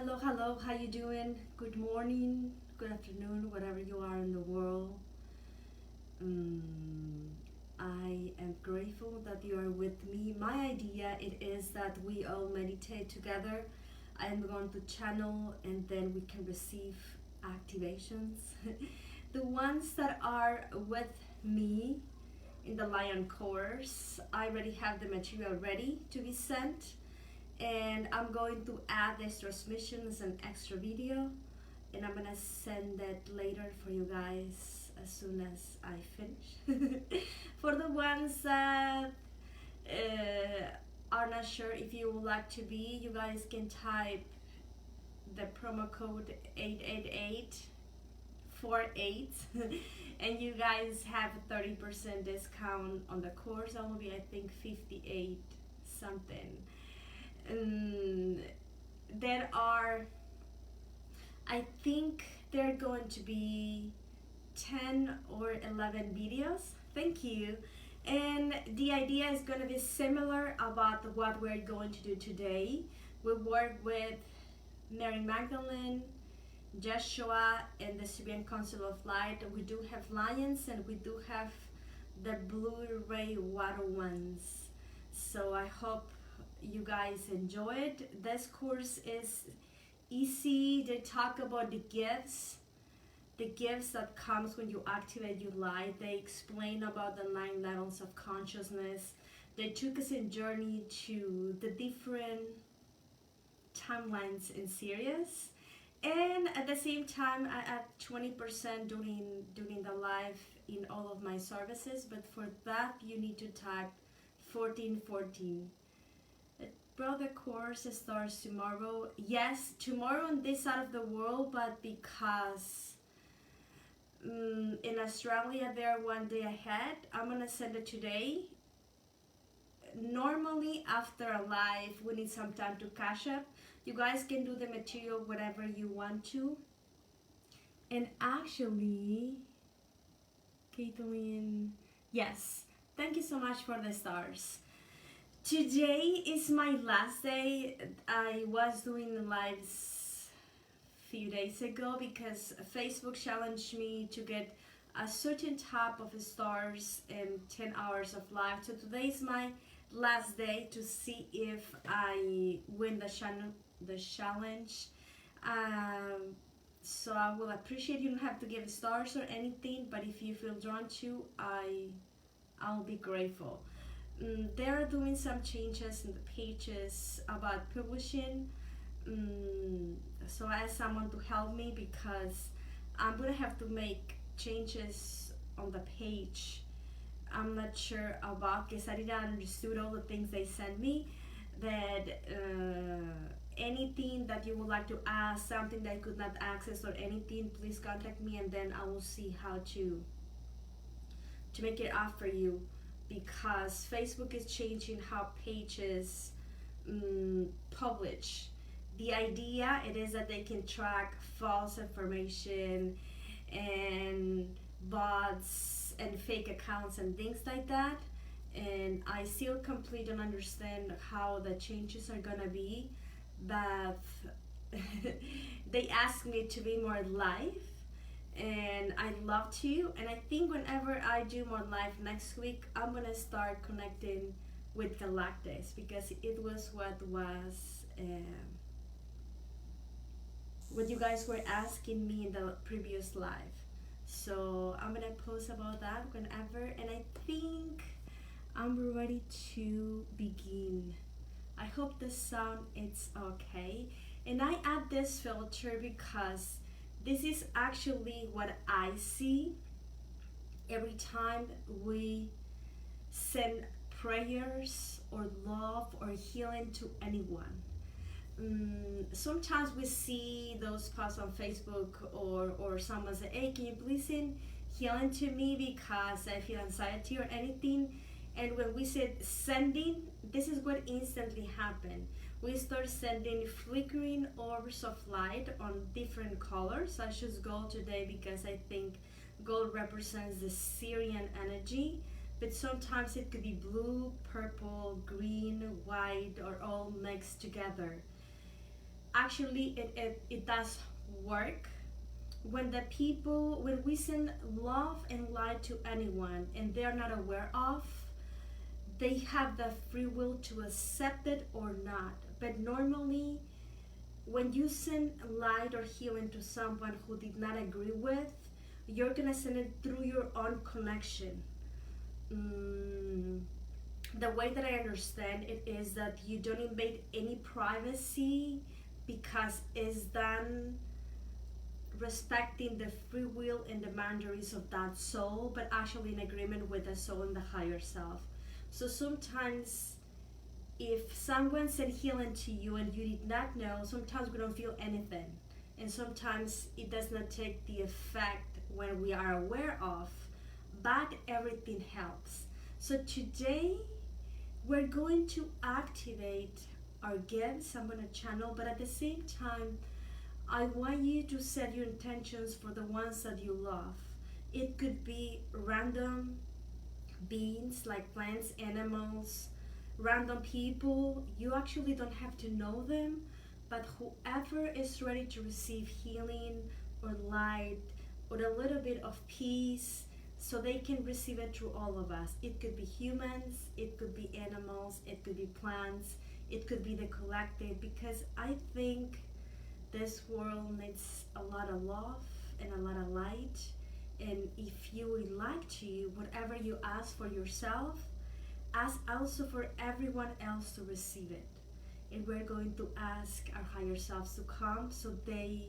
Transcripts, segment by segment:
Hello, how you doing? Good morning, good afternoon, wherever you are in the world. Mm, I am grateful that you are with me. My idea it is that we all meditate together. I am going to channel and then we can receive activations. The ones that are with me in the Lion course, I already have the material ready to be sent, and I'm going to add this transmission as an extra video, and I'm gonna send it later for you guys as soon as I finish. For the ones that are not sure if you would like to be, you guys can type the promo code 88848 and you guys have a 30% discount on the course. That will be, I think, 58 something. There are, I think there are going to be 10 or 11 videos. Thank you. And the idea is going to be similar about what we're going to do today. We work with Mary Magdalene, Joshua, and the Syrian Council of Light. We do have lions and we do have the blue ray water ones. So I hope you guys enjoy it. This course is easy. They talk about the gifts that comes when you activate your light. They explain about the 9 levels of consciousness. They took us in journey to the different timelines in Sirius, and at the same time I add 20% during the live in all of my services, but for that you need to type 1414. Bro, the course starts tomorrow. Yes, tomorrow on this side of the world, but because in Australia they're one day ahead, I'm gonna send it today. Normally after a live we need some time to catch up. You guys can do the material whatever you want to. And actually, Caitlin, yes, thank you so much for the stars. Today is my last day. I was doing lives a few days ago because Facebook challenged me to get a certain type of stars in 10 hours of live. So today is my last day to see if I win the challenge. So I will appreciate, you don't have to give stars or anything, but if you feel drawn to, I'll be grateful. They're doing some changes in the pages about publishing, so I asked someone to help me because I'm gonna have to make changes on the page. I'm not sure about, because I didn't understood all the things they sent me. That anything that you would like to ask, something that I could not access or anything, please contact me and then I will see how to make it up for you, because Facebook is changing how pages publish. The idea it is that they can track false information and bots and fake accounts and things like that, and I still completely don't understand how the changes are gonna be, but they asked me to be more live and I'd love to, and I think whenever I do more live next week I'm gonna start connecting with Galactus, because it was what you guys were asking me in the previous live. So I'm gonna post about that whenever, and I think I'm ready to begin. I hope the sound is okay, and I add this filter because this is actually what I see every time we send prayers or love or healing to anyone. Sometimes we see those posts on Facebook, or someone say, hey, can you please send healing to me because I feel anxiety or anything. And when we said sending, this is what instantly happened. We start sending flickering orbs of light on different colors. I choose gold today because I think gold represents the Syrian energy, but sometimes it could be blue, purple, green, white, or all mixed together. actually it does work when we send love and light to anyone and they're not aware of, they have the free will to accept it or not. But normally, when you send light or healing to someone who did not agree with, you're gonna send it through your own connection. The way that I understand it is that you don't invade any privacy because it's done respecting the free will and the boundaries of that soul, but actually in agreement with the soul and the higher self. So sometimes if someone said healing to you and you did not know, sometimes we don't feel anything. And sometimes it does not take the effect when we are aware of, but everything helps. So today we're going to activate our gifts. I'm going to channel, but at the same time, I want you to set your intentions for the ones that you love. It could be random beings like plants, animals, random people. You actually don't have to know them, but whoever is ready to receive healing or light or a little bit of peace, so they can receive it through all of us. It could be humans, it could be animals, it could be plants, it could be the collective, because I think this world needs a lot of love and a lot of light. And if you would like to, whatever you ask for yourself, ask also for everyone else to receive it. And we're going to ask our higher selves to come so they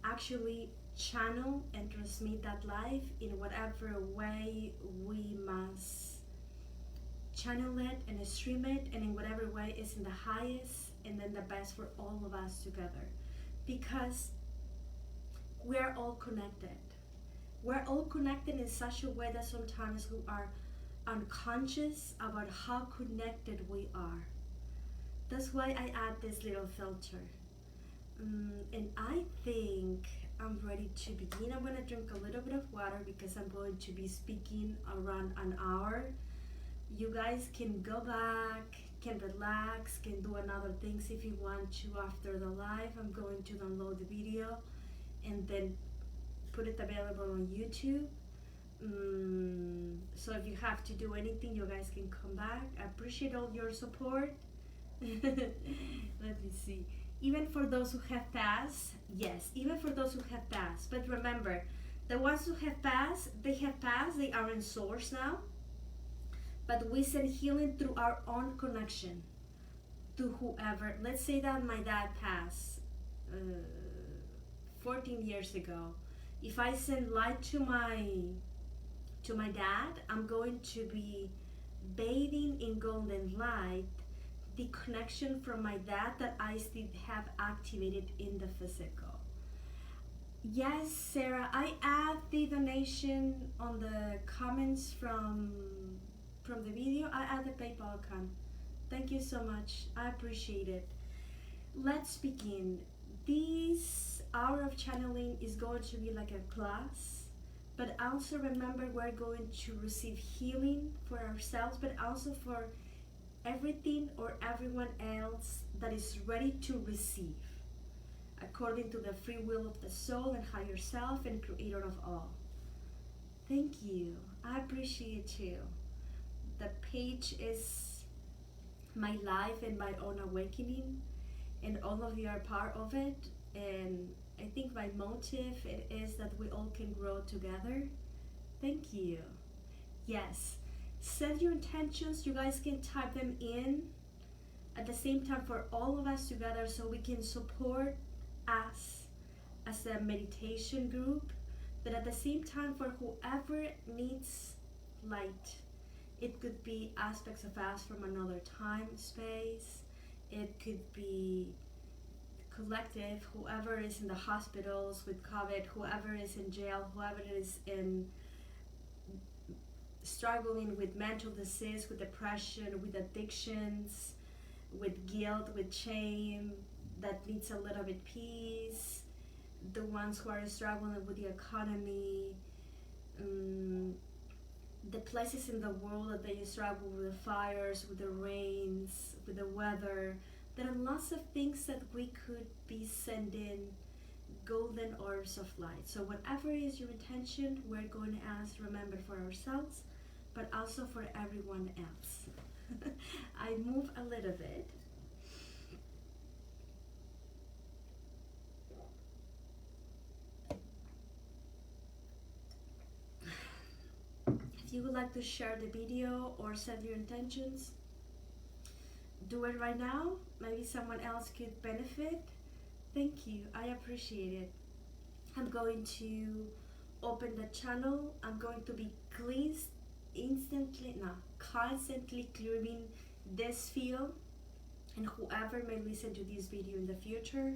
actually channel and transmit that life in whatever way we must channel it and stream it, and in whatever way is in the highest and then the best for all of us together, because we're all connected. We're all connected in such a way that sometimes we are unconscious about how connected we are. That's why I add this little filter. And I think I'm ready to begin. I'm going to drink a little bit of water because I'm going to be speaking around an hour. You guys can go back, can relax, can do another things if you want to after the live. I'm going to download the video and then put it available on YouTube. So if you have to do anything, you guys can come back. I appreciate all your support. Let me see. Even for those who have passed, yes, even for those who have passed. But remember, the ones who have passed, they are in source now. But we send healing through our own connection to whoever. Let's say that my dad passed 14 years ago. If I send light to my dad, I'm going to be bathing in golden light the connection from my dad that I still have activated in the physical. Yes, Sarah, I add the donation on the comments from the video. I add the PayPal account. Thank you so much. I appreciate it. Let's begin. This hour of channeling is going to be like a class, but also remember we're going to receive healing for ourselves, but also for everything or everyone else that is ready to receive, according to the free will of the soul and higher self and creator of all. Thank you. I appreciate you. The page is my life and my own awakening, and all of you are part of it. And I think my motive it is that we all can grow together. Thank you. Yes. Set your intentions. You guys can type them in at the same time for all of us together so we can support us as a meditation group, but at the same time for whoever needs light. It could be aspects of us from another time, space. It could be collective, whoever is in the hospitals with COVID, whoever is in jail, whoever is in struggling with mental disease, with depression, with addictions, with guilt, with shame, that needs a little bit peace, the ones who are struggling with the economy, the places in the world that they struggle with the fires, with the rains, with the weather, There are lots of things that we could be sending golden orbs of light. So whatever is your intention, we're going to ask, remember, for ourselves, but also for everyone else. I move a little bit. If you would like to share the video or set your intentions, do it right now. Maybe someone else could benefit. Thank you. I appreciate it. I'm going to open the channel. I'm going to be constantly clearing this field, and whoever may listen to this video in the future.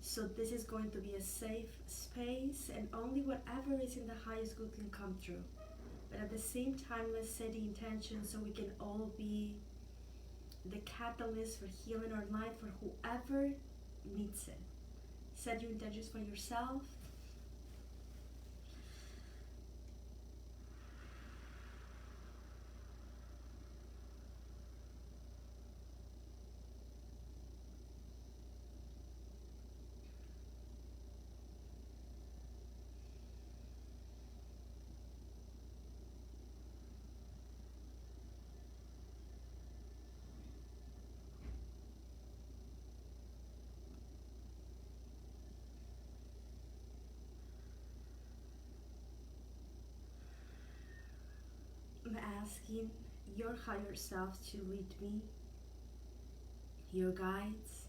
So this is going to be a safe space, and only whatever is in the highest good can come true. But at the same time, let's set the intention so we can all be the catalyst for healing our life for whoever needs it. Set your intentions for yourself. I'm asking your higher self to lead me, your guides.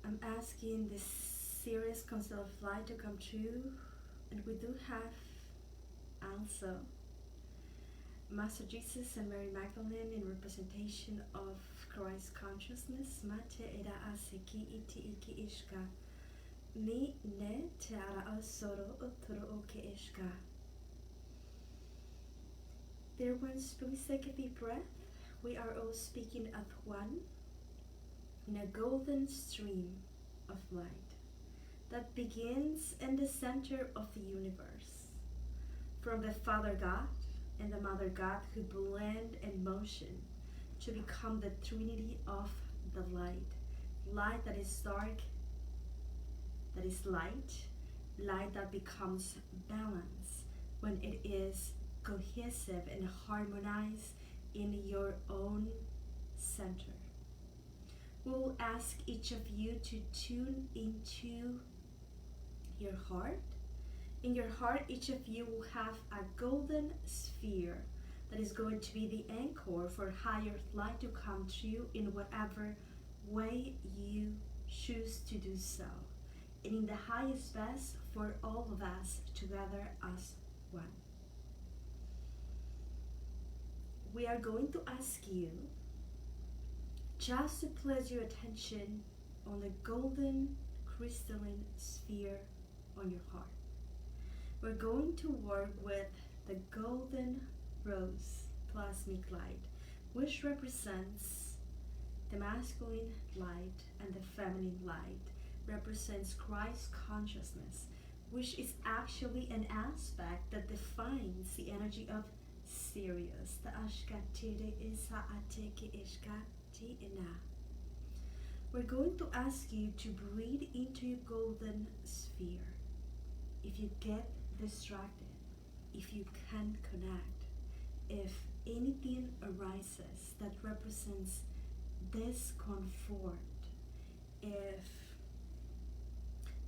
I'm asking this Sirius council of light to come true, and we do have also Master Jesus and Mary Magdalene in representation of Christ consciousness. Mate era aseki iti iki ishka. Mi ne te ara asoro otoro oke ishka. Dear ones, please take a deep breath. We are all speaking at one in a golden stream of light that begins in the center of the universe, from the Father God and the Mother God who blend in motion to become the Trinity of the light. Light that is dark, that is light. Light that becomes balance when it is cohesive and harmonized in your own center. We'll ask each of you to tune into your heart. In your heart, each of you will have a golden sphere that is going to be the anchor for higher light to come true in whatever way you choose to do so, and in the highest best for all of us together as one. We are going to ask you just to place your attention on the golden crystalline sphere on your heart. We're going to work with the golden rose plasmic light, which represents the masculine light, and the feminine light represents Christ consciousness, which is actually an aspect that defines the energy of Sirius. We're going to ask you to breathe into your golden sphere. If you get distracted, if you can't connect, if anything arises that represents discomfort, if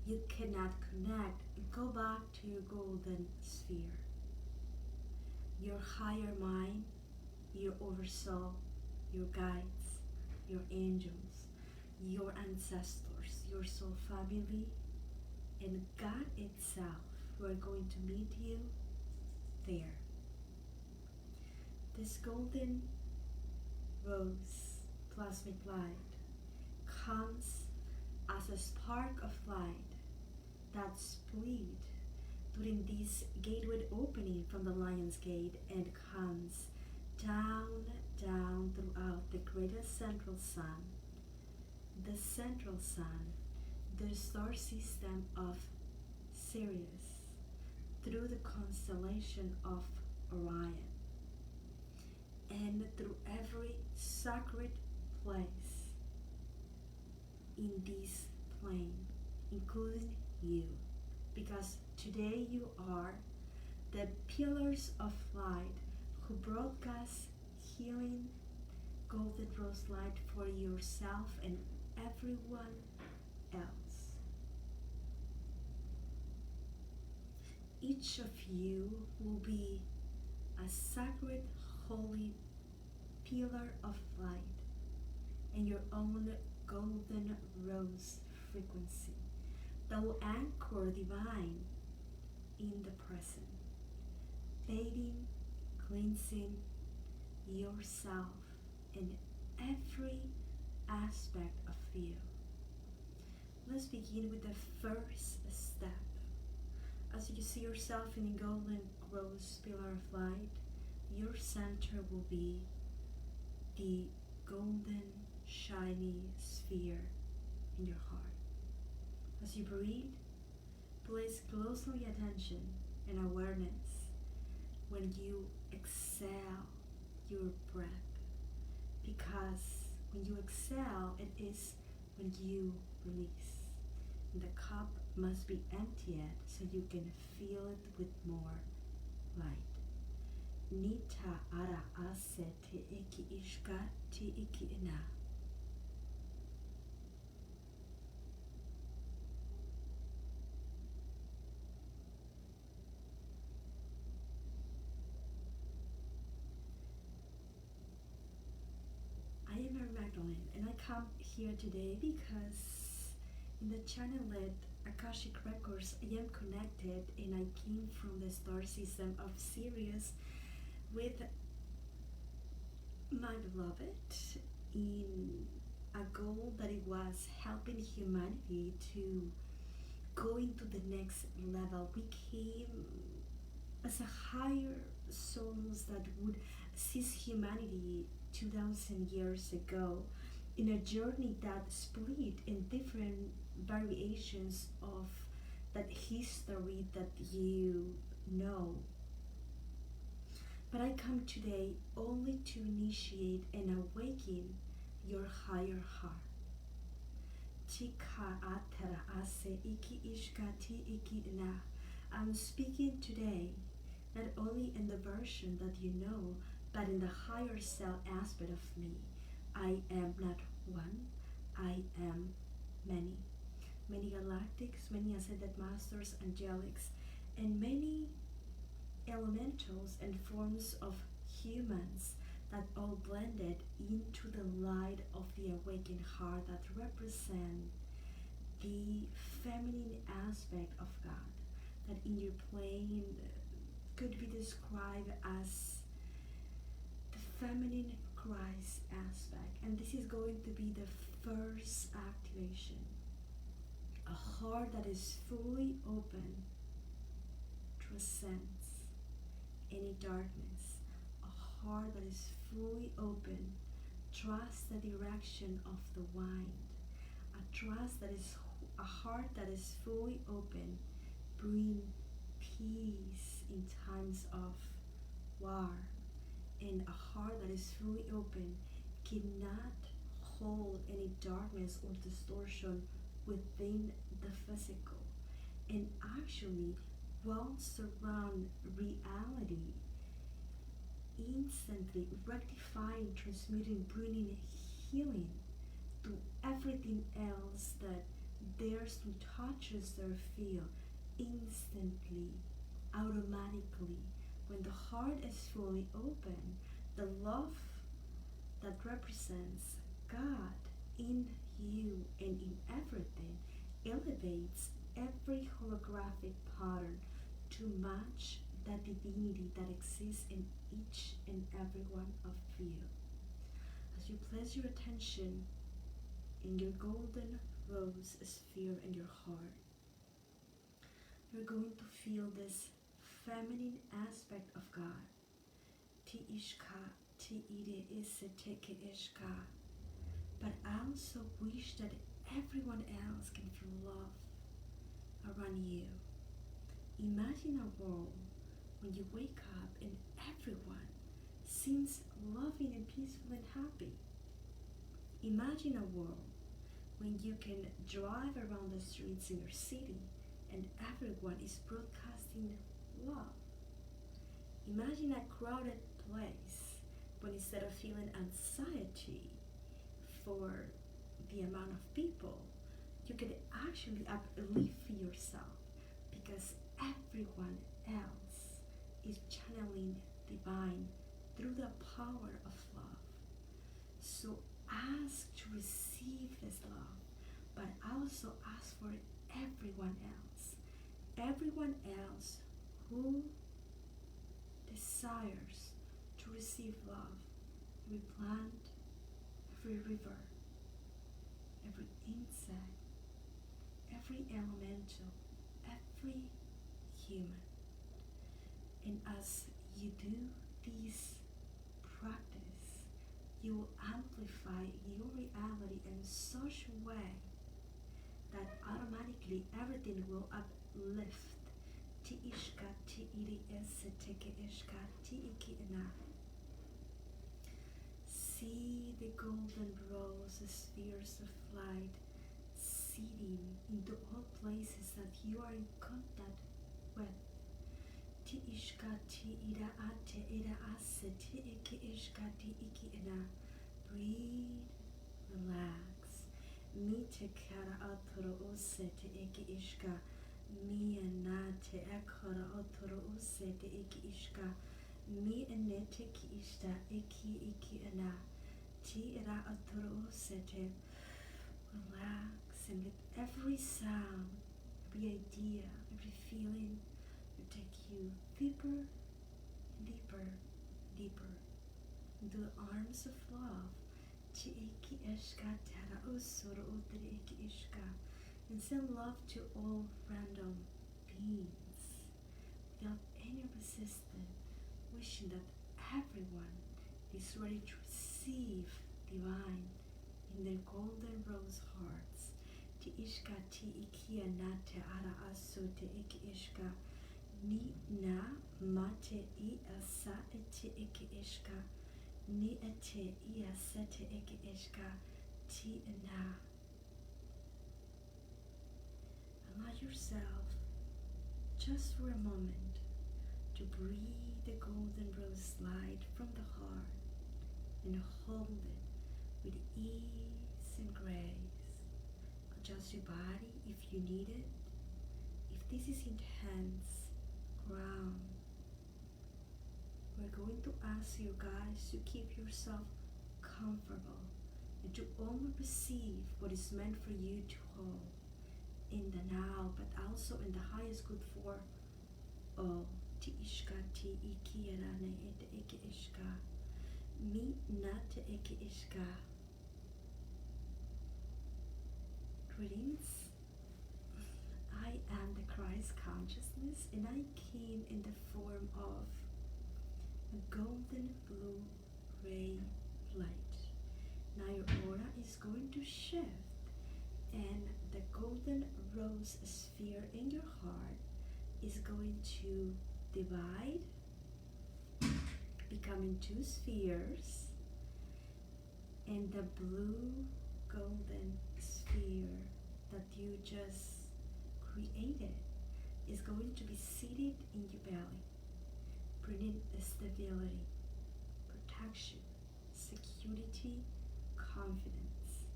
you cannot connect, go back to your golden sphere. Your higher mind, your oversoul, your guides, your angels, your ancestors, your soul family, and God itself who are going to meet you there. This golden rose plasmic light comes as a spark of light that split during this gateway opening from the Lion's Gate and comes down throughout the greatest central sun, the central sun, the star system of Sirius, through the constellation of Orion. and through every sacred place in this plane, including you, because today you are the pillars of light who broadcast healing golden rose light for yourself and everyone else. Each of you will be a sacred, holy pillar of light and your own golden rose frequency that will anchor divine in the present, bathing, cleansing yourself in every aspect of you. Let's begin with the first step. As you see yourself in a golden rose pillar of light, your center will be the golden shiny sphere in your heart. As you breathe, place closely attention and awareness when you exhale your breath, because when you exhale, it is when you release. And the cup must be emptied so you can fill it with more light. Nita ara ase te iki ishka te iki ina. I am Mary Magdalene, and I come here today because in the channeled Akashic Records I am connected, and I came from the star system of Sirius with my beloved in a goal that it was helping humanity to go into the next level. We came as a higher souls that would seize humanity 2000 years ago in a journey that split in different variations of that history that you know. But I come today only to initiate and awaken your higher heart. Tika atara ase iki ishka ti iki na. I'm speaking today not only in the version that you know, but in the higher self aspect of me. I am not one, I am many. Many galactics, many ascended masters, angelics, and many elementals and forms of humans that all blended into the light of the awakened heart that represent the feminine aspect of God, that in your plane could be described as the feminine Christ aspect. And this is going to be the first activation. A heart that is fully open transcends any darkness. A heart that is fully open trusts the direction of the wind. A heart that is fully open bring peace in times of war. And a heart that is fully open cannot hold any darkness or distortion within the physical, and actually will surround reality, instantly rectifying, transmuting, bringing healing to everything else that dares to touches their feel instantly, automatically. When the heart is fully open, the love that represents God in you and in everything elevates every holographic pattern to match that divinity that exists in each and every one of you. As you place your attention in your golden rose sphere in your heart, you're going to feel this feminine aspect of God. Ti ishka, ti ide ise teke ishka. But I also wish that everyone else can feel love around you. Imagine a world when you wake up and everyone seems loving and peaceful and happy. Imagine a world when you can drive around the streets in your city and everyone is broadcasting love. Imagine a crowded place, but instead of feeling anxiety for the amount of people, you can actually uplift yourself because everyone else is channeling divine through the power of love. So ask to receive this love, but also ask for everyone else. Everyone else who desires to receive love. Every plant, every river, every insect, every elemental, every human. And as you do this practice, you will amplify your reality in such a way that automatically everything will uplift. Ti ishka, ti iri ese teke ishka, ti iki ina. See the golden rose spheres of light seeding into all places that you are in contact with. Ti ishka, ti ira ate ira ase, ti iki ishka, ti iki ina. Breathe, relax. Mi te kara atoro ose te iki ishka. Mi na te ekara atoro ose te iki ishka. Mi ene te ki ishta iki ina. Ti ira atoro ose te. Relax, and with every sound, every idea, every feeling will take you deeper, deeper, deeper into the arms of love. Ti iki ishka tara usoro utere iki ishka. And send love to all random beings without any resistance, wishing that everyone is ready to receive divine in their golden rose hearts. Ti ishka ti ikia na te ara aso te iki ishka. Ni na mate I asa te iki ishka. Ni ete I asa te iki ishka. Ti na. Allow yourself, just for a moment, to breathe the golden rose light from the heart and hold it with ease and grace. Adjust your body if you need it. If this is intense, ground. We're going to ask you guys to keep yourself comfortable and to only receive what is meant for you to hold in the now, but also in the highest good for all. Ti ishka ti iki rane ete eke ishka. Mi na te eke ishka. Greetings. I am the Christ consciousness, and I came in the form of a golden blue ray light. Now your aura is going to shift, and the golden rose sphere in your heart is going to divide, becoming two spheres, and the blue golden sphere that you just created is going to be seated in your belly, bringing stability, protection, security, confidence.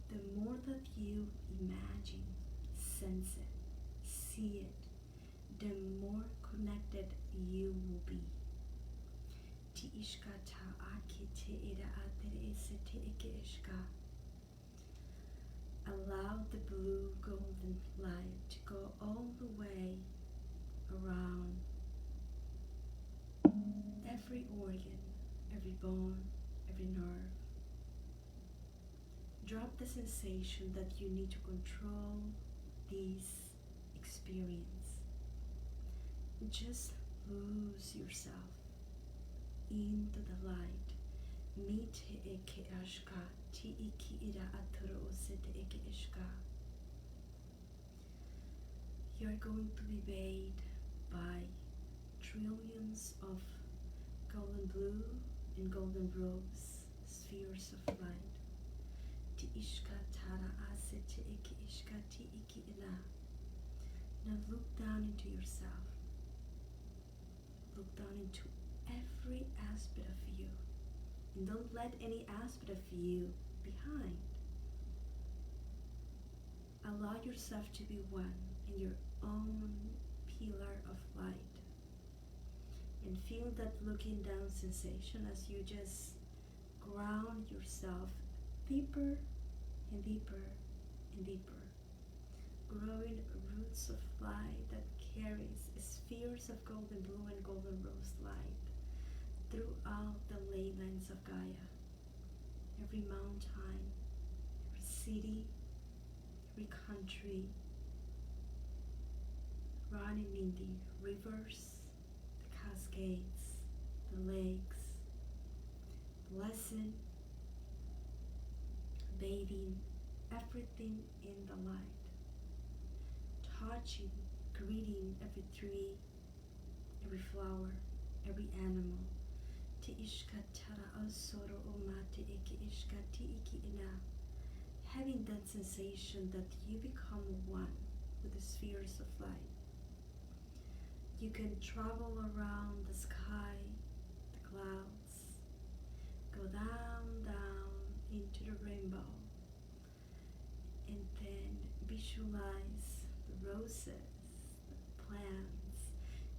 The more that you imagine, sense it, see it, the more connected you will be. Ti ishka ta aki te ira atere ese te eke ishka. Allow the blue golden light to go all the way around every organ, every bone, every nerve. Drop the sensation that you need to control this experience. Just lose yourself into the light. Mi te eke ashka, ti iki ira atoro ose te eke ishka. You are going to be bathed by trillions of golden blue and golden rose spheres of light. Ti ishka tara ase te iki ishka ti iki ina. Now look down into yourself. Look down into every aspect of you. And don't let any aspect of you behind. Allow yourself to be one in your own pillar of light. And feel that looking down sensation as you just ground yourself deeper and deeper and deeper. Growing roots of light that carries spheres of golden blue and golden rose light throughout the leylands of Gaia. Every mountain, every city, every country, running in the rivers, the cascades, the lakes, blessing, bathing, everything in the light, touching, greeting every tree, every flower, every animal. Te ishka tara asoro oma te iki ishka ti iki ina. Having that sensation that you become one with the spheres of light. You can travel around the sky, the clouds, go down, down into the rainbow, and then visualize the roses, the plants.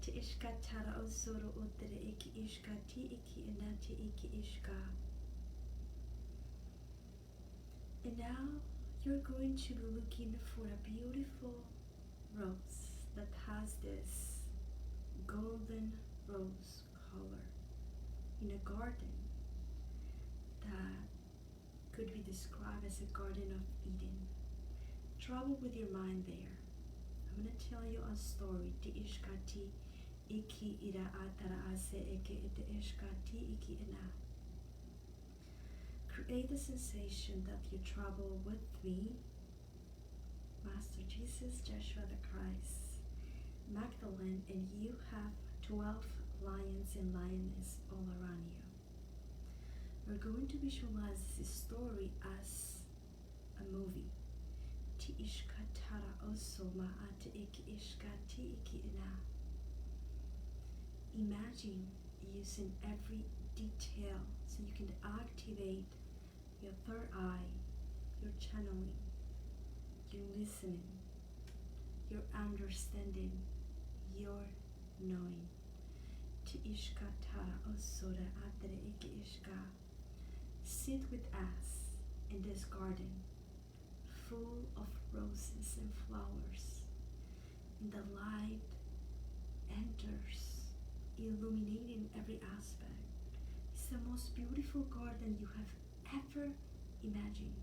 Te ishka tara osoro otere iki ishka ti iki ina te iki ishka. And now you're going to be looking for a beautiful rose that has this golden rose color in a garden that could be described as a garden of Eden. Travel with your mind there. I'm going to tell you a story. Te ishka ti iki ira atara ase eke ite ishka ti iki ina. Create the sensation that you travel with me, Master Jesus, Joshua the Christ, Magdalene, and you have 12 lions and lioness all around you. We're going to visualize this story as a movie. Ti ishka tara osoma ate iki ishka ti iki ina. Imagine using every detail so you can activate your third eye, your channeling, your listening, your understanding, your knowing. Ti ishka tara osora atere iki ishka. Sit with us in this garden full of roses and flowers, and the light enters, illuminating every aspect. It's the most beautiful garden you have ever imagined.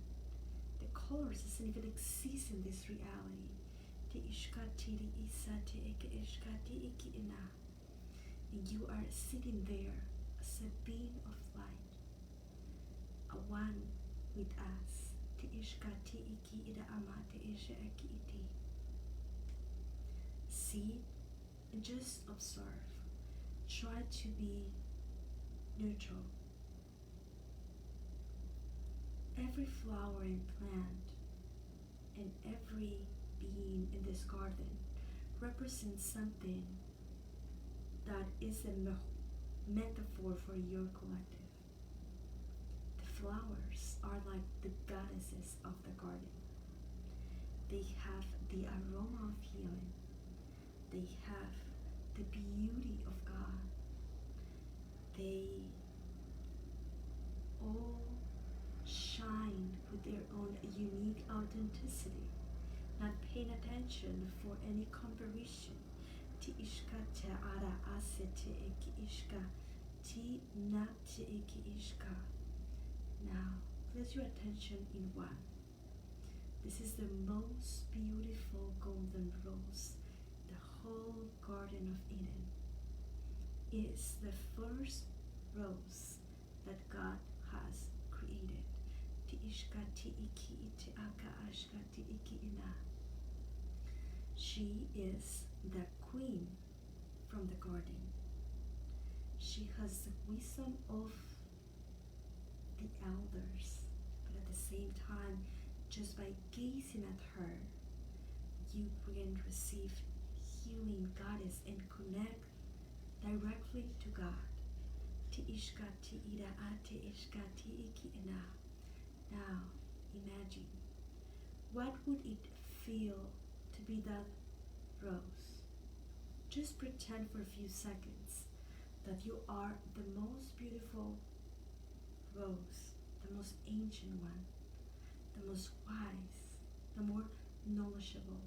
The colors doesn't even exist in this reality. Te ishka tiri isa te eke ishka te iki ina. And you are sitting there as a being of light, a one with us. Te ishka te iki ida ama te isha eki iti. See and just observe. Try to be neutral. Every flower and plant and every being in this garden represents something that is a metaphor for your collective. The flowers are like the goddesses of the garden. They have the aroma of healing. They have the beauty of God. They all shine with their own unique authenticity, not paying attention for any comparison. Ti ishka te ara ase te eki ishka, ti na te eki ishka. Now, place your attention in one. This is the most beautiful golden rose. The whole Garden of Eden is the first rose that God has created. Ti ishka ti iki iti aka ashka ti iki ina. She is the queen from the garden. She has the wisdom of the elders, but at the same time, just by gazing at her, you can receive healing goddess and connect directly to God. Ti ishka ti ira a ti ishka ti iki ina. Now imagine, what would it feel to be that rose? Just pretend for a few seconds that you are the most beautiful rose, the most ancient one, the most wise, the more knowledgeable,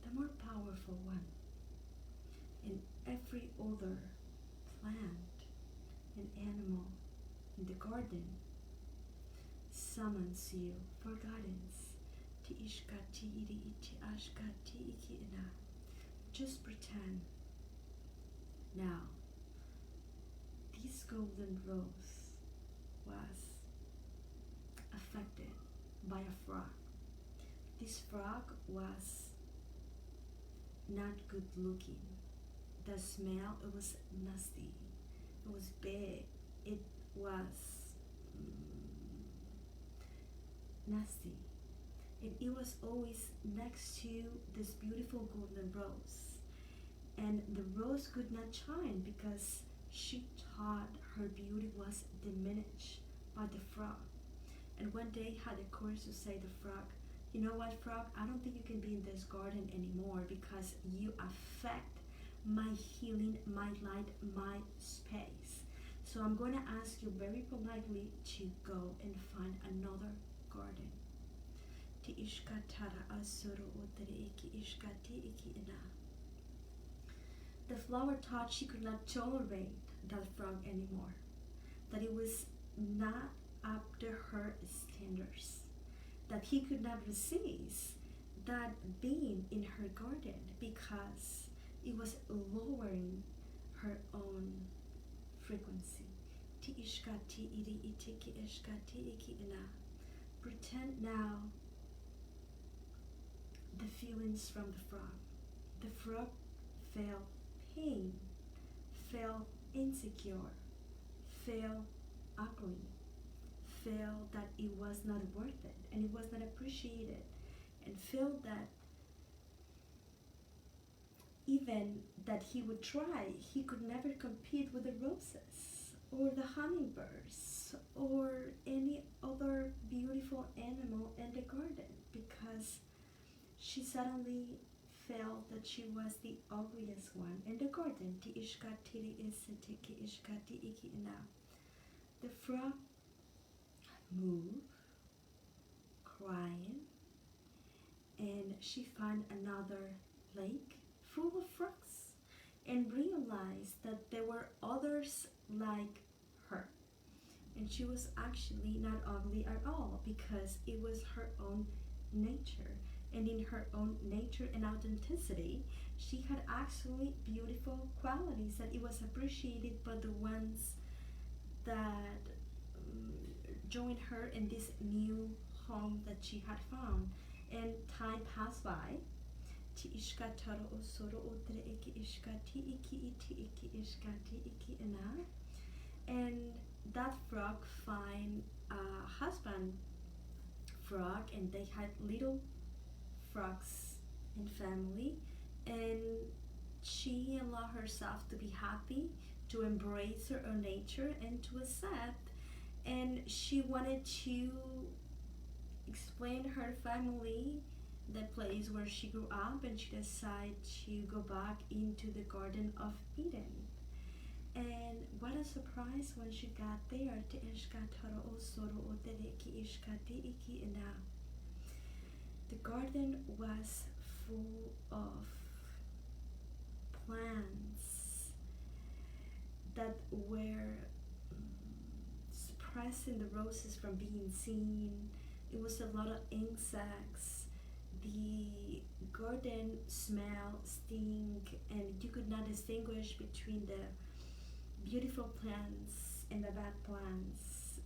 the more powerful one. And every other plant and animal in the garden summons you for guidance. Ti ishka ti iri iti ashka ti iki ina. Just pretend. Now, this golden rose was affected by a frog. This frog was not good looking. The smell, it was nasty. It was big. It was nasty. And it was always next to this beautiful golden rose. And the rose could not shine because she thought her beauty was diminished by the frog. And one day had the courage to say to the frog, you know what, frog, I don't think you can be in this garden anymore because you affect my healing, my light, my space. So I'm going to ask you very politely to go and find another garden. Ti ishka tara asuru utere iki ishka ti iki ina. The flower thought she could not tolerate that frog anymore, that it was not up to her standards, that he could not resist that being in her garden because it was lowering her own frequency. Ti ishka ti iri itiki ishka ti iki ina. Pretend now the feelings from the frog. The frog felt pain, felt insecure, felt ugly, felt that it was not worth it and it was not appreciated, and felt that even that he would try, he could never compete with the roses or the hummingbirds or any other beautiful animal in the garden because she suddenly felt that she was the ugliest one in the garden. Ti ishka tiri isitiki ishka ti iki ina. The frog moved, crying, and she found another lake full of frogs and realized that there were others like her. And she was actually not ugly at all because it was her own nature. And in her own nature and authenticity, she had actually beautiful qualities that it was appreciated by the ones that joined her in this new home that she had found. And time passed by. Ti ishka taro osoro utre iki ishka ti iki iti iki ishka ti iki ina. And that frog find a husband frog, and they had little frogs and family, and she allowed herself to be happy, to embrace her own nature and to accept, and she wanted to explain her family the place where she grew up, and she decided to go back into the Garden of Eden. And what a surprise when she got there. The garden was full of plants that were suppressing the roses from being seen. It was a lot of insects. The garden smelled, stink, and you could not distinguish between the beautiful plants and the bad plants.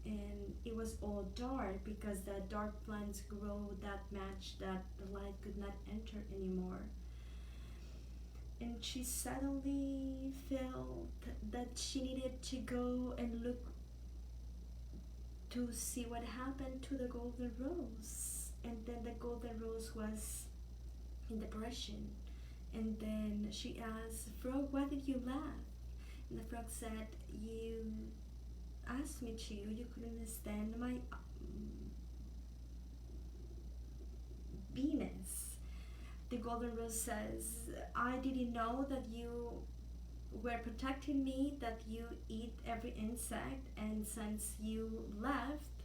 And it was all dark because the dark plants grow that much that the light could not enter anymore. and she suddenly felt that she needed to go and look to see what happened to the golden rose. And then the golden rose was in depression. And then she asked, Frog, why did you laugh? And the frog said, you asked me to, you couldn't understand my Venus. The golden rose says, I didn't know that you were protecting me, that you eat every insect, and since you left,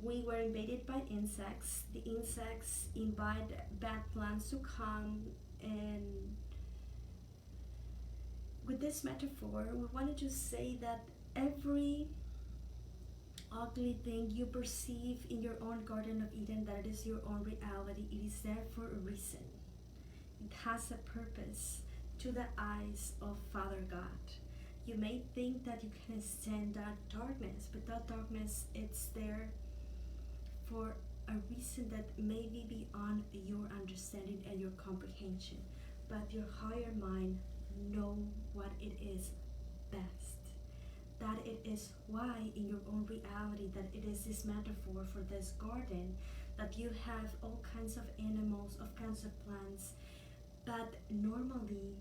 we were invaded by insects. The insects invite bad plants to come, and with this metaphor, we wanted to say that every ugly thing you perceive in your own Garden of Eden, that it is your own reality, it is there for a reason. It has a purpose to the eyes of Father God. You may think that you can stand that darkness, but that darkness, it's there for a reason that may be beyond your understanding and your comprehension. But your higher mind know what it is best. That it is why in your own reality that it is this metaphor for this garden, that you have all kinds of animals, of kinds of plants, but normally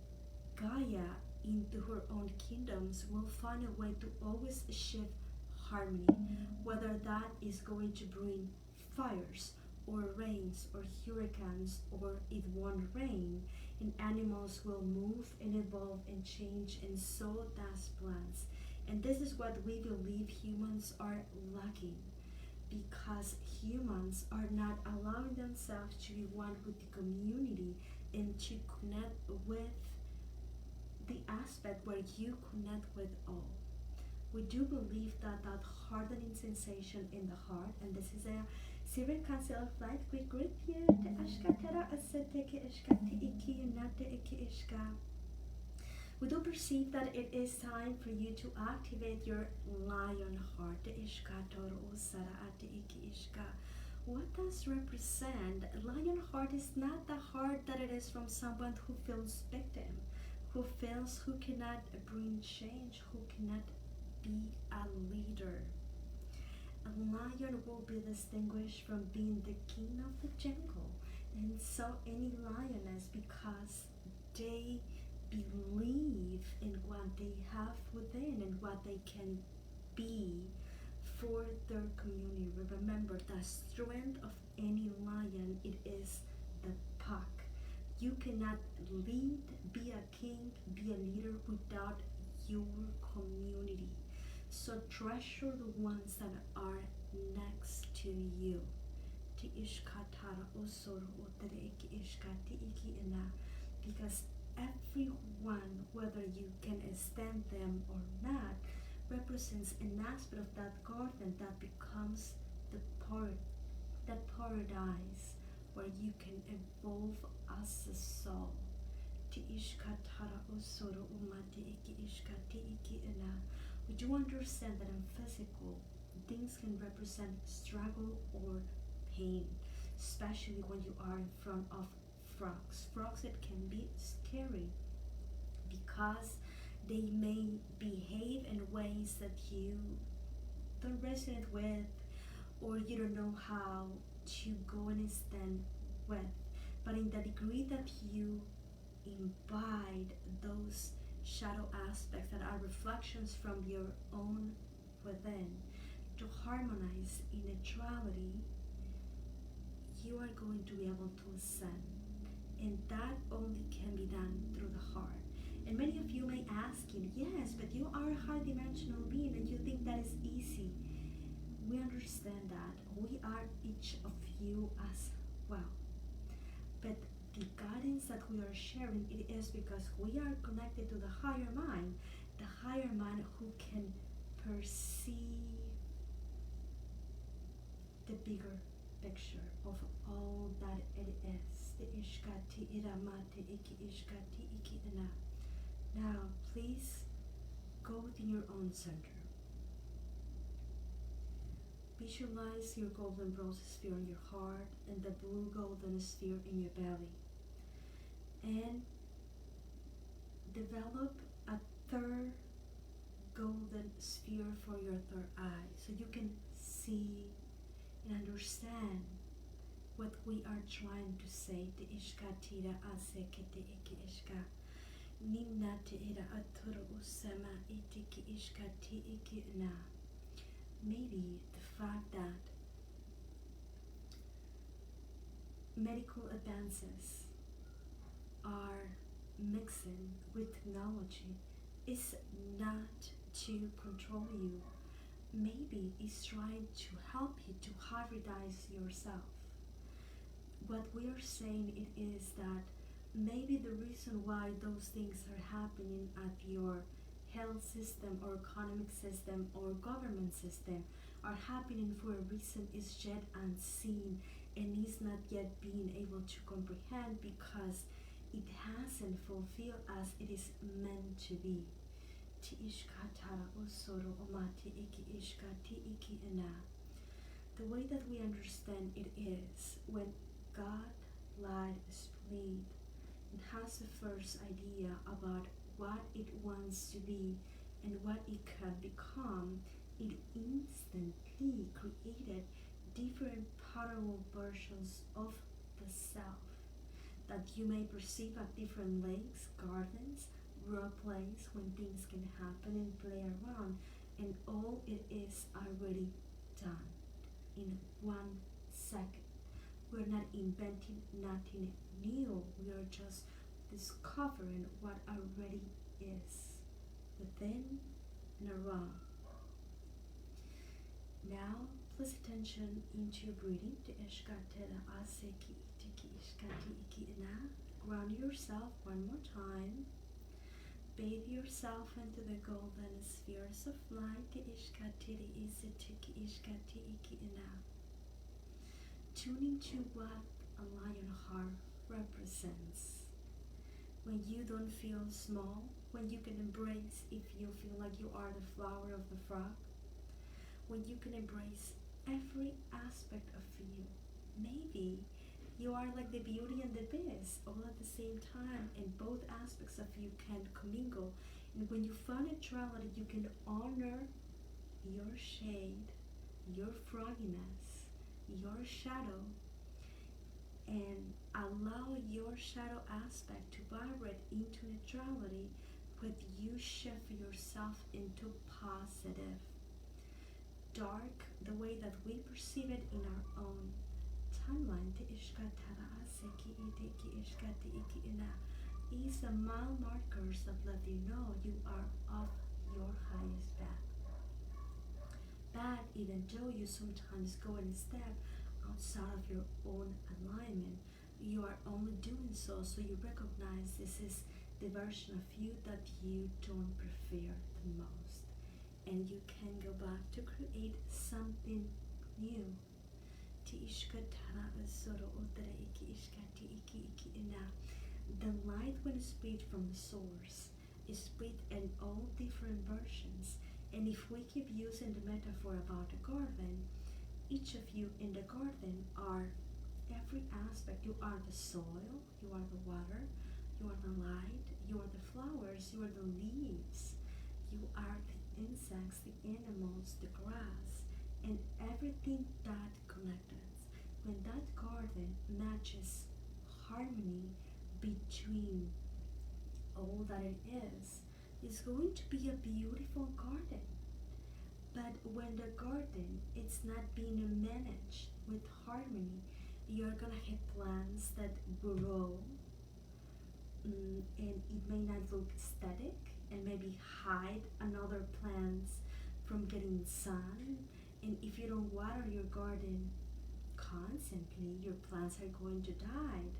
Gaia into her own kingdoms will find a way to always shift harmony, whether that is going to bring fires or rains or hurricanes, or it won't rain, and animals will move and evolve and change, and so does plants. And this is what we believe humans are lacking, because humans are not allowing themselves to be one with the community and to connect with the aspect where you connect with all. We do believe that that hardening sensation in the heart, and this is a Sirius Council of Light, we greet you. We do perceive that it is time for you to activate your lion heart. What does represent? Lion heart is not the heart that it is from someone who feels victim, who feels who cannot bring change, who cannot be a leader. A lion will be distinguished from being the king of the jungle, and so any lioness, because they believe in what they have within and what they can be for their community. Remember, the strength of any lion, it is the pack. You cannot lead, be a king, be a leader without your community. So treasure the ones that are next to you. Because everyone, whether you can stand them or not, represents an aspect of that garden that becomes the that paradise where you can evolve as a soul. We do understand that in physical, things can represent struggle or pain, especially when you are in front of frogs. Frogs, it can be scary because they may behave in ways that you don't resonate with, or you don't know how to go and stand with. But in the degree that you imbibe those shadow aspects that are reflections from your own within to harmonize in neutrality, you are going to be able to ascend. And that only can be done through the heart. And many of you may ask him, yes, but you are a high dimensional being and you think that is easy. We understand that. We are each of you as well. But the guidance that we are sharing, it is because we are connected to the higher mind who can perceive the bigger picture of all that it is. Now, please go within your own center. Visualize your golden rose sphere in your heart and the blue golden sphere in your belly. And develop a third golden sphere for your third eye so you can see and understand what we are trying to say. Te ishka tira ase ke te iki ishka. Nina te ira aturu usama itiki ishka ti iki na. Maybe the fact that medical advances are mixing with technology is not to control you. Maybe it's trying to help you to hybridize yourself. What we are saying it is that maybe the reason why those things are happening at your health system or economic system or government system are happening for a reason is yet unseen and is not yet being able to comprehend because it hasn't fulfilled as it is meant to be. Ti ishkatara usoro omati iki ishka ti iki ina. The way that we understand it is when God light is played and has the first idea about what it wants to be and what it can become, it instantly created different parallel versions of the self that you may perceive at different lakes, gardens, role plays when things can happen and play around, and all it is already done in 1 second. We're not inventing nothing new, we are just discovering what already is within and around. Now, place attention into your breathing. Ground yourself one more time. Bathe yourself into the golden spheres of light. Tune into what a lion heart represents. When you don't feel small, when you can embrace if you feel like you are the flower of the frog, when you can embrace every aspect of you. Maybe you are like the beauty and the beast all at the same time, and both aspects of you can commingle. And when you find neutrality, you can honor your shade, your frogginess, your shadow, and allow your shadow aspect to vibrate into neutrality with you shift yourself into positive. Dark, the way that we perceive it in our own timeline, is the mile markers that let you know you are of your highest path. But even though you sometimes go and step outside of your own alignment, you are only doing so so you recognize this is the version of you that you don't prefer the most. And you can go back to create something new. The light, when split from the source, is split in all different versions. And if we keep using the metaphor about a garden, each of you in the garden are every aspect. You are the soil, you are the water, you are the light, you are the flowers, you are the leaves, you are the insects, the animals, the grass, and everything that connected. When that garden matches harmony between all that it is, it's going to be a beautiful garden. But when the garden is not being managed with harmony, you're gonna have plants that grow and it may not look aesthetic and maybe hide another plants from getting sun. And if you don't water your garden constantly, your plants are going to die.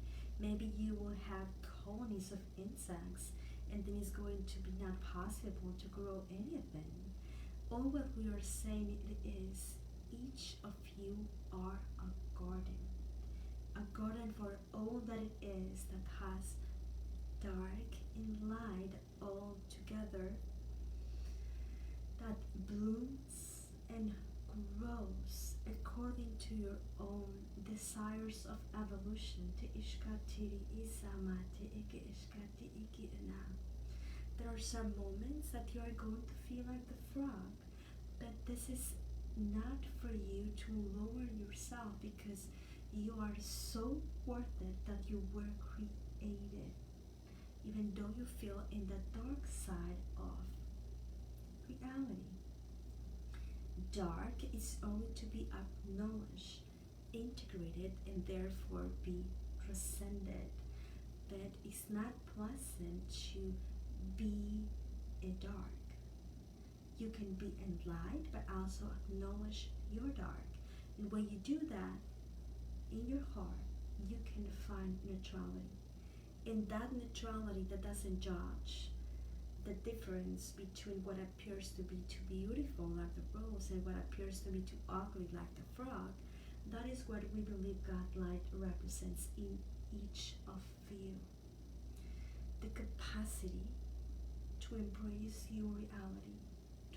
Maybe you will have colonies of insects and then it's going to be not possible to grow anything. All what we are saying it is each of you are a garden for all that it is that has dark and light all together, that blooms and grows according to your own desires of evolution. There are some moments that you are going to feel like the frog, but this is not for you to lower yourself, because you are so worth it that you were created, even though you feel in the dark side of reality. Dark is only to be acknowledged, integrated, and therefore be transcended. But it's not pleasant to be a dark. You can be in light, but also acknowledge your dark. And when you do that in your heart, you can find neutrality. In that neutrality that doesn't judge the difference between what appears to be too beautiful like the rose and what appears to be too ugly like the frog, that is what we believe God light represents in each of you. The capacity to embrace your reality,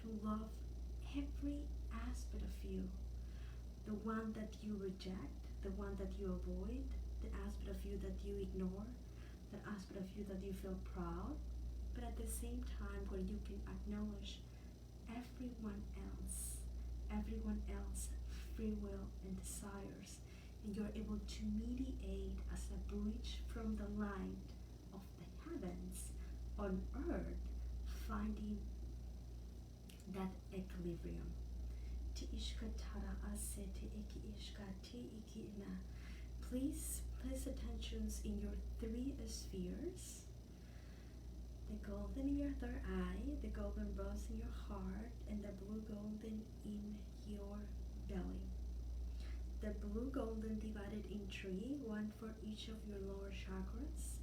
to love every aspect of you, the one that you reject, the one that you avoid, the aspect of you that you ignore, the aspect of you that you feel proud, but at the same time where you can acknowledge everyone else free will and desires, and you're able to mediate as a bridge from the light of the heavens on earth, finding that equilibrium. Please place attention in your three spheres: the golden in your third eye, the golden rose in your heart, and the blue golden in your belly. The blue golden divided in three, one for each of your lower chakras.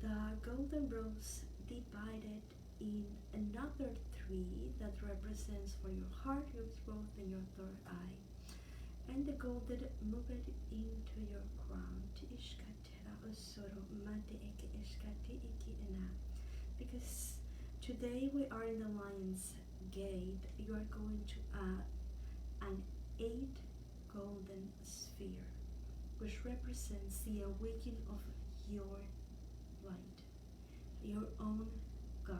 The golden rose divided in another three that represents for your heart, your throat, and your third eye. And the golden moved into your crown. Because today we are in the Lion's Gate, you are going to add an 8 golden sphere, which represents the awakening of your light, your own God.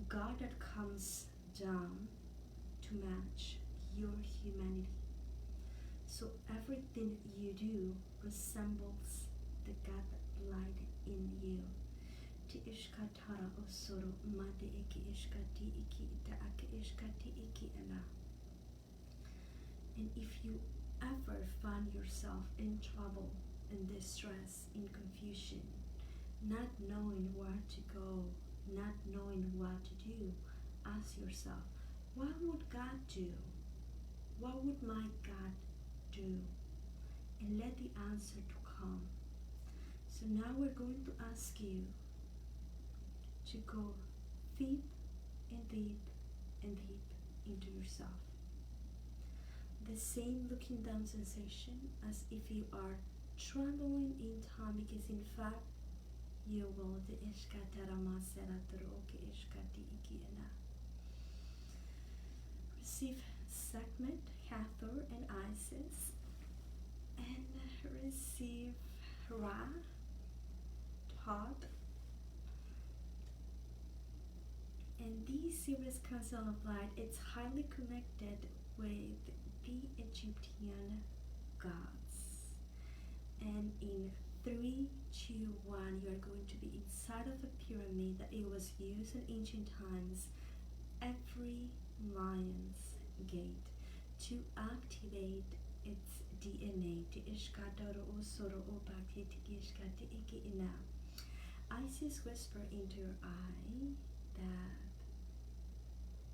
God that comes down to match your humanity. So everything you do resembles the God light in you. And if you ever find yourself in trouble, in distress, in confusion, not knowing where to go, not knowing what to do, ask yourself, what would God do? What would my God do? And let the answer to come. So now we're going to ask you to go deep and deep and deep into yourself. The same looking down sensation as if you are traveling in time, because in fact you will receive segment, Hathor and Isis, and receive Ra, Todd. And this Sirius Council of Light, it's highly connected with the Egyptian gods. And in 3, 2, 1, you are going to be inside of a pyramid that it was used in ancient times, every lion's gate, to activate its DNA. Isis whisper into your eye that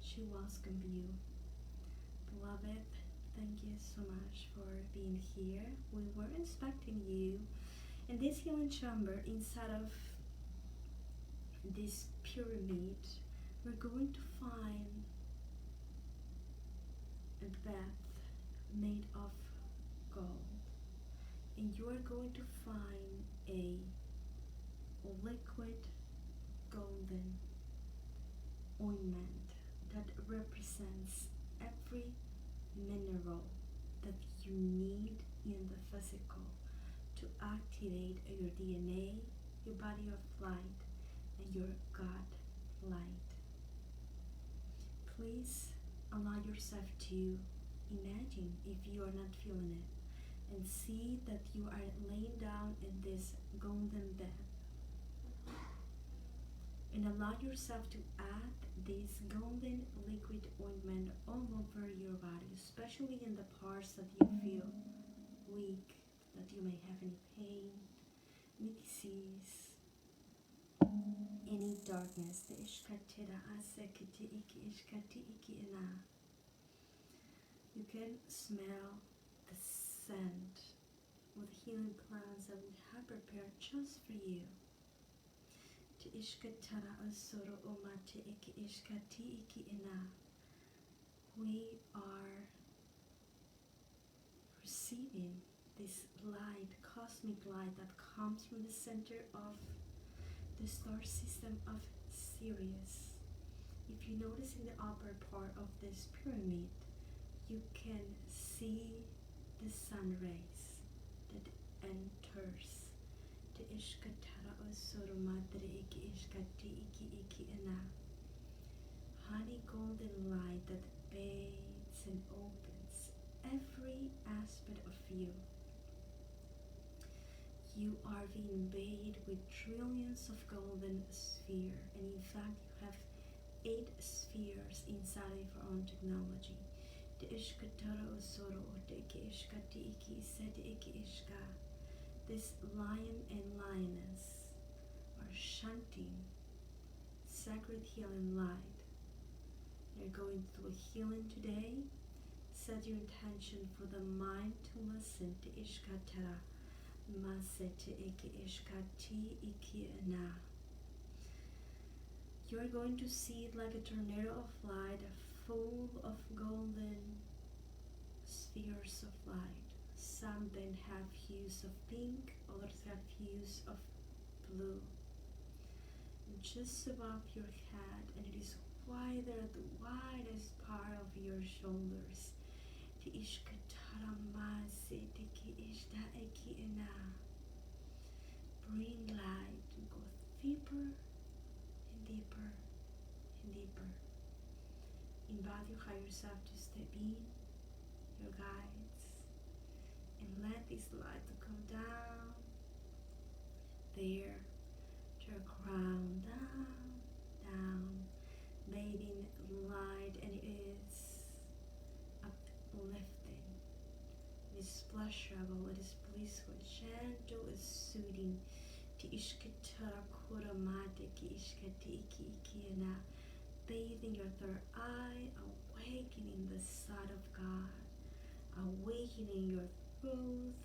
she welcomes you. Beloved, thank you so much for being here. We were expecting you in this healing chamber inside of this pyramid. We're going to find a bath made of gold, and you are going to find a liquid golden ointment that represents every mineral that you need in the physical to activate your DNA, your body of light, and your God light. Please allow yourself to imagine, if you are not feeling it, and see that you are laying down in this golden bed. And allow yourself to add this golden liquid ointment all over your body, especially in the parts that you feel weak, that you may have any pain, any disease, any darkness. You can smell the scent with healing plants that we have prepared just for you. We are receiving this light, cosmic light that comes from the center of the star system of Sirius. If you notice in the upper part of this pyramid, you can see the sun rays that enters the Ishkatara Osoro Madre Iki Ishkati Iki Ena. Honey golden light that bathes and opens every aspect of you. You are being bathed with trillions of golden spheres, and in fact you have 8 spheres inside of your own technology. The Ishkatara Osoro Oteke Ishkati Iki Sete Iki Ishka. This lion and lioness are chanting sacred healing light. You're going through healing today. Set your intention for the mind to listen to Ishkatara Masete Iki Ishkati Iki Na. You're going to see it like a tornado of light, full of golden spheres of light. Some then have hues of pink, others have hues of blue. And just above your head, and it is wider, the widest part of your shoulders. Bring light to go deeper and deeper and deeper. Invite your higher self to step in, your guides, and let this light to come down there to your crown, down, bathing light, and it is uplifting. It is pleasurable, it is blissful, gentle, and soothing. Bathing your third eye, awakening the sight of God, awakening your growth,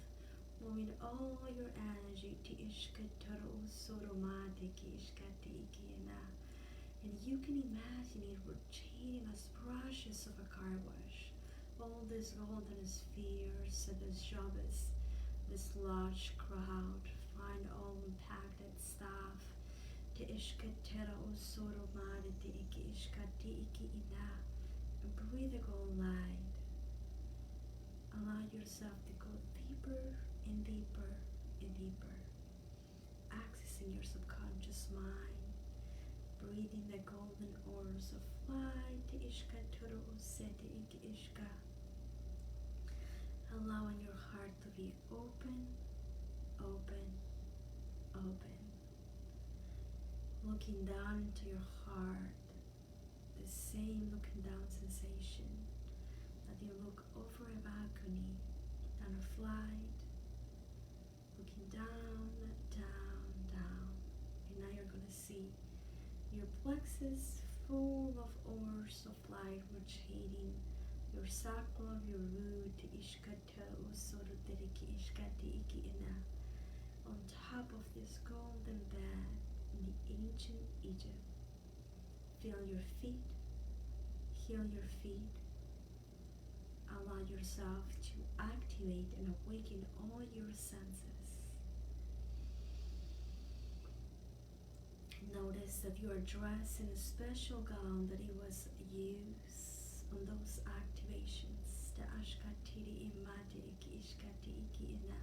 moving all your energy to and you can imagine it rotating as brushes of a car wash. All these golden spheres and this jobbers, this large crowd, find all impacted stuff. And breathe the gold light. Allow yourself to go deeper and deeper and deeper, accessing your subconscious mind, breathing the golden orbs of light, allowing your heart to be open, open, open, looking down into your heart, the same looking down sensation that you look over a balcony, down a flight, looking down, down, down. And now you're going to see your plexus full of orbs of light rotating your sacral, your root, on top of this golden bed in the ancient Egypt. Feel your feet, heal your feet. Allow yourself to activate and awaken all your senses. Notice that you are dressed in a special gown that it was used on those activations. The Ashkatiri Imati Iki Ishkati Iki Ina.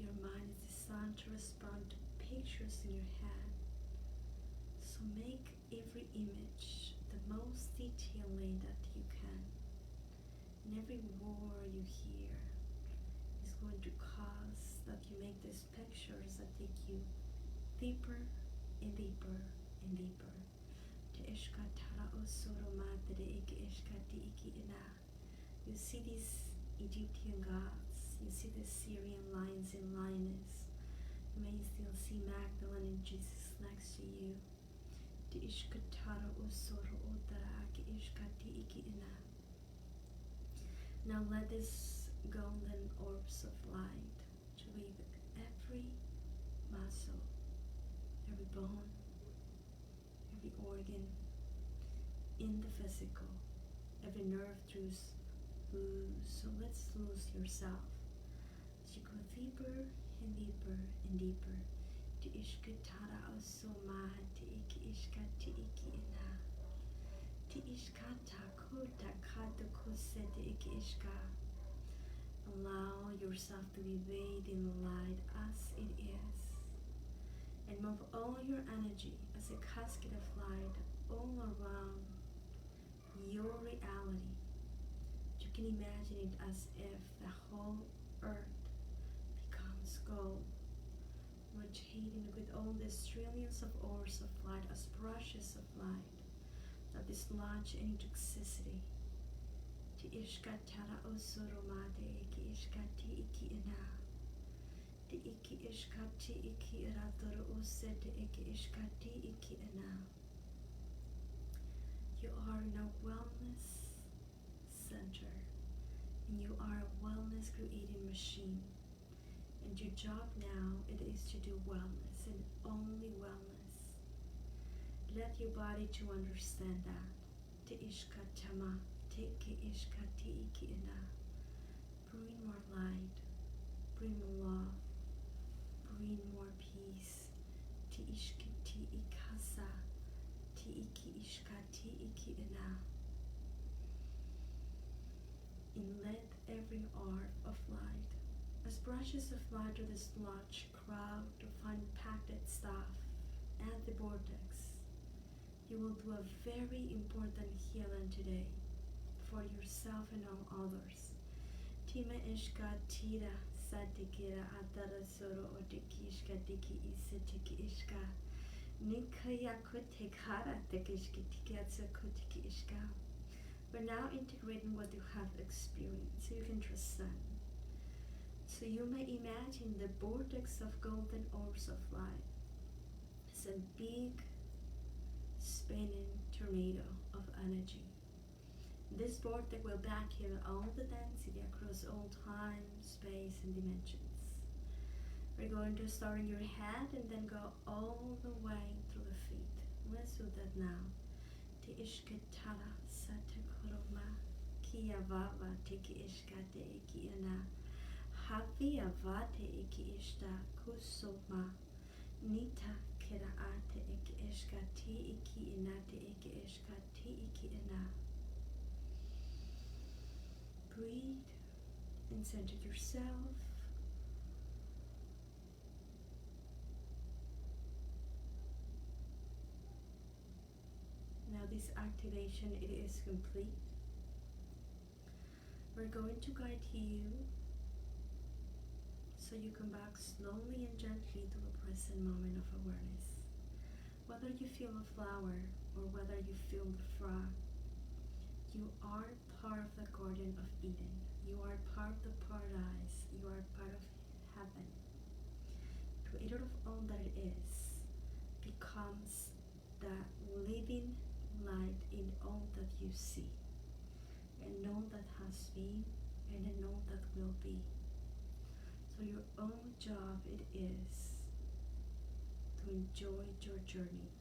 Your mind is designed to respond to pictures in your head. So make every image the most detailing that you can. And every word you hear is going to cause that you make these pictures that take you deeper and deeper and deeper. You see these Egyptian gods, you see the Syrian lions and lioness. You may still see Magdalene and Jesus next to you. Now let this golden orbs of light to leave every muscle, every bone, every organ in the physical, every nerve loose. So let's lose yourself as you go deeper and deeper and deeper. Allow yourself to be bathed in the light as it is, and move all your energy as a cascade of light all around your reality. You can imagine it as if the whole earth becomes gold, rotating with all these trillions of orbs of light as brushes of light that dislodge any toxicity. You are in a wellness center, and you are a wellness creating machine. And your job now, it is to do wellness and only wellness. Let your body to understand that. Bring more light, bring more love, bring more peace. And let every arc of light, as brushes of light to dislodge crowd to find packed stuff at the vortex. You will do a very important healing today for yourself and all others. Tima ishka tira satikira atara soro otikishka tiki isitiki ishka. Nikaya kutekara tekishki tikatsa kutiki ishka. We're now integrating what you have experienced so you can transcend. So you may imagine the vortex of golden orbs of light. It's a big spinning tornado of energy. This vortex will vacuum all the density across all time, space, and dimensions. We're going to start in your head and then go all the way through the feet. Let's do that now. Ishkatara satakuroma kia vava tiki ishkate iki ana havia vate iki ishta kusoma nita kira ate iki ishkati iki inate iki ishkati iki ina. Breathe and center yourself. Now this activation, it is complete. We're going to guide you so you come back slowly and gently to the present moment of awareness. Whether you feel a flower or whether you feel the frog, you are part of the Garden of Eden. You are part of the paradise. You are part of heaven. Creator of all that it is becomes the living light in all that you see, and all that has been, and in all that will be. So your own job it is to enjoy your journey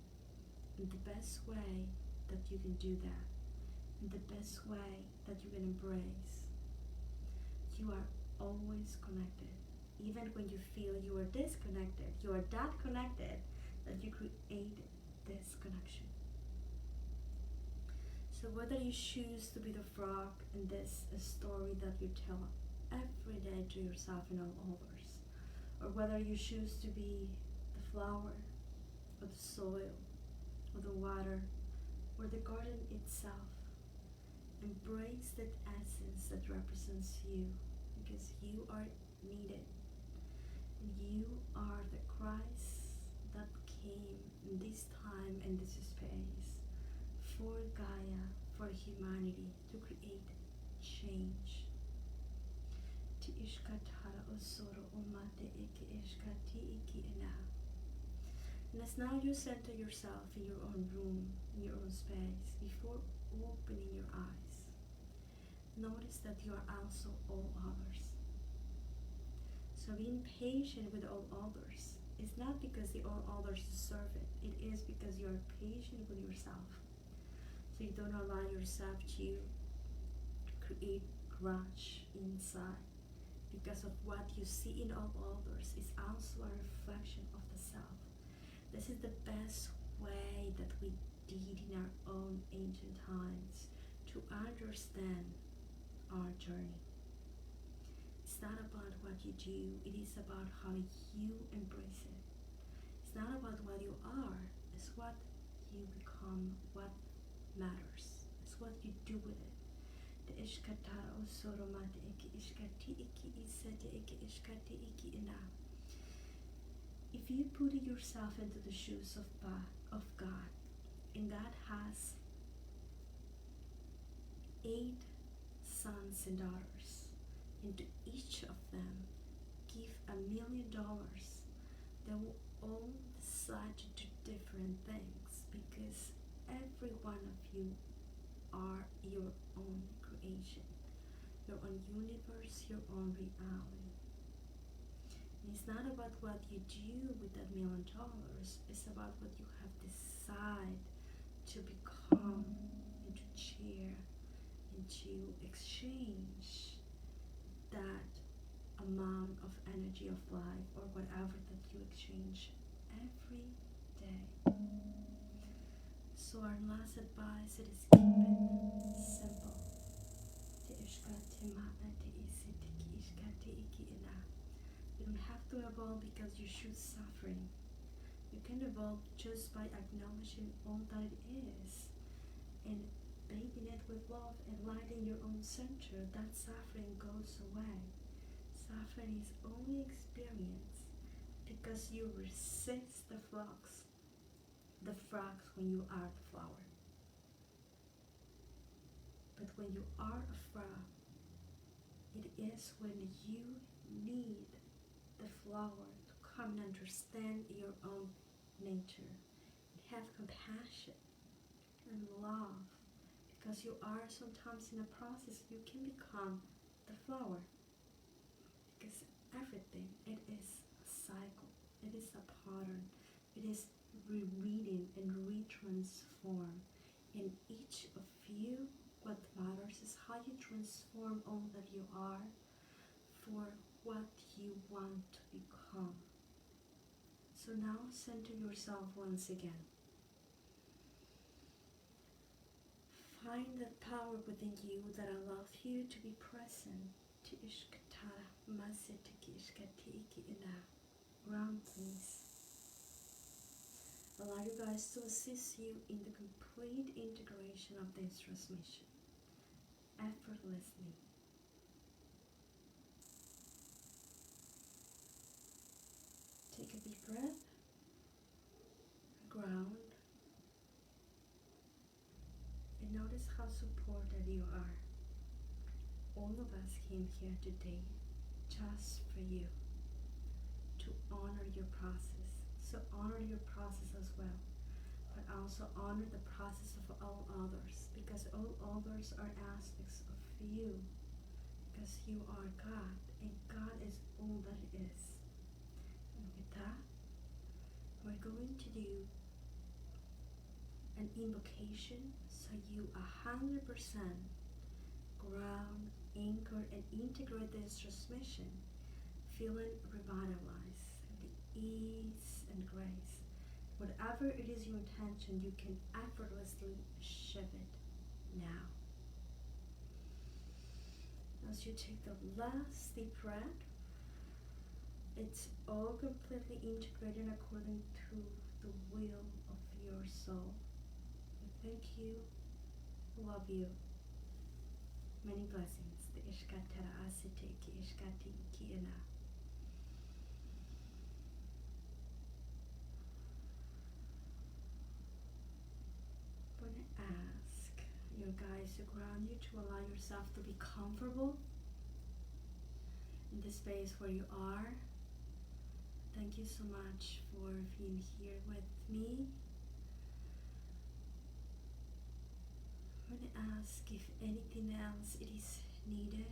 in the best way that you can do that, in the best way that you can embrace. You are always connected. Even when you feel you are disconnected, you are that connected that you create this connection. So whether you choose to be the frog in this story that you tell every day to yourself and all others, or whether you choose to be the flower, or the soil, or the water, or the garden itself. Embrace that essence that represents you, because you are needed. And you are the Christ that came in this time and this space for Gaia, for humanity, to create change. Ti ishkatara osoro omate eke ishkati iki ena. And as now you center yourself in your own room, in your own space, before opening your eyes, notice that you are also all others. So being patient with all others is not because the all others deserve it. It is because you are patient with yourself. So you don't allow yourself to create grudge inside, because of what you see in all others is also a reflection of the self. This is the best way that we did in our own ancient times to understand our journey. It's not about what you do, it is about how you embrace it. It's not about what you are, it's what you become, what matters. It's what you do with it. The ishkatara osoromate eke ishkati iki isete eke ishkati iki ina. If you put yourself into the shoes of God, and God has 8 sons and daughters, and to each of them give $1 million, they will all decide to do different things, because every one of you are your own creation, your own universe, your own reality. And it's not about what you do with that $1 million, it's about what you have decided to become and to share and to exchange that amount of energy of life, or whatever that you exchange every day. So our last advice is keep it simple. You don't have to evolve because you choose suffering. You can evolve just by acknowledging all that it is and bathing it with love and light in your own center. That suffering goes away. Suffering is only experience because you resist the frogs when you are the flower. But when you are a frog, it is when you need the flower to come and understand your own nature, and have compassion and love, because you are sometimes in a process you can become the flower, because everything, it is a cycle, it is a pattern, it is rereading and retransform. In each of you, what matters is how you transform all that you are for what you want to become. So now center yourself once again. Find that power within you that allows you to be present. Ground, please. Allow you guys to assist you in the complete integration of this transmission, effortlessly. Take a deep breath, ground, and notice how supported you are. All of us came here today just for you, to honor your process. So honor your process as well, but also honor the process of all others, because all others are aspects of you, because you are God, and God is all that it is. And with that, we're going to do an invocation so you 100% ground, anchor, and integrate this transmission, feeling revitalized, the ease and grace. Whatever it is your intention, you can effortlessly shift it now. As you take the last deep breath, It's all completely integrated according to the will of your soul. Thank you. Love you. Many blessings. The Ishkatara Asite Ki Ishkati Kiana. I'm going to ask your guides to ground you, to allow yourself to be comfortable in the space where you are. Thank you so much for being here with me. I'm going to ask if anything else it is needed.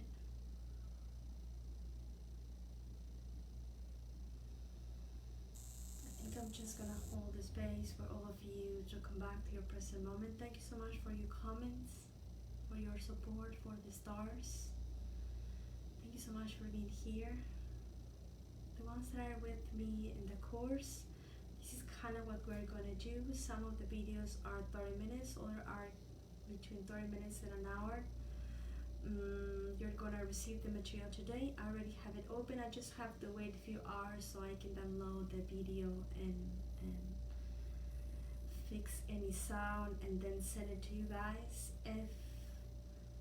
I think I'm just going to hold the space for all of you to come back to your present moment. Thank you so much for your comments, for your support, for the stars. Thank you so much for being here. The ones that are with me in the course, this is kind of what we're going to do. Some of the videos are 30 minutes, other are between 30 minutes and an hour. You're going to receive the material today. I already have it open. I just have to wait a few hours so I can download the video and fix any sound and then send it to you guys. If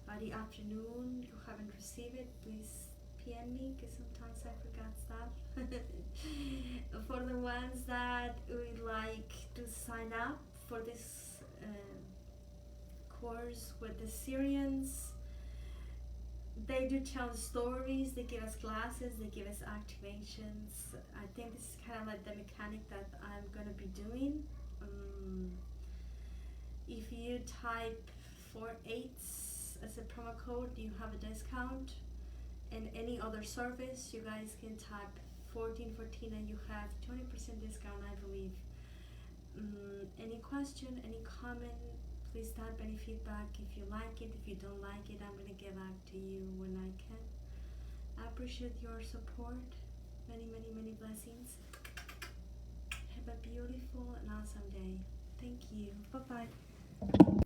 by the afternoon you haven't received it, please PM me, because sometimes I forgot stuff. For the ones that would like to sign up for this course with the Sirians, they do tell stories, they give us classes, they give us activations. I think this is kind of like the mechanic that I'm going to be doing. If you type 48s as a promo code, you have a discount. And any other service, you guys can type 1414 and you have 20% discount, I believe. Any question, any comment, please type any feedback. If you like it, if you don't like it, I'm going to get back to you when I can. I appreciate your support. Many, many, many blessings. Have a beautiful and awesome day. Thank you. Bye-bye.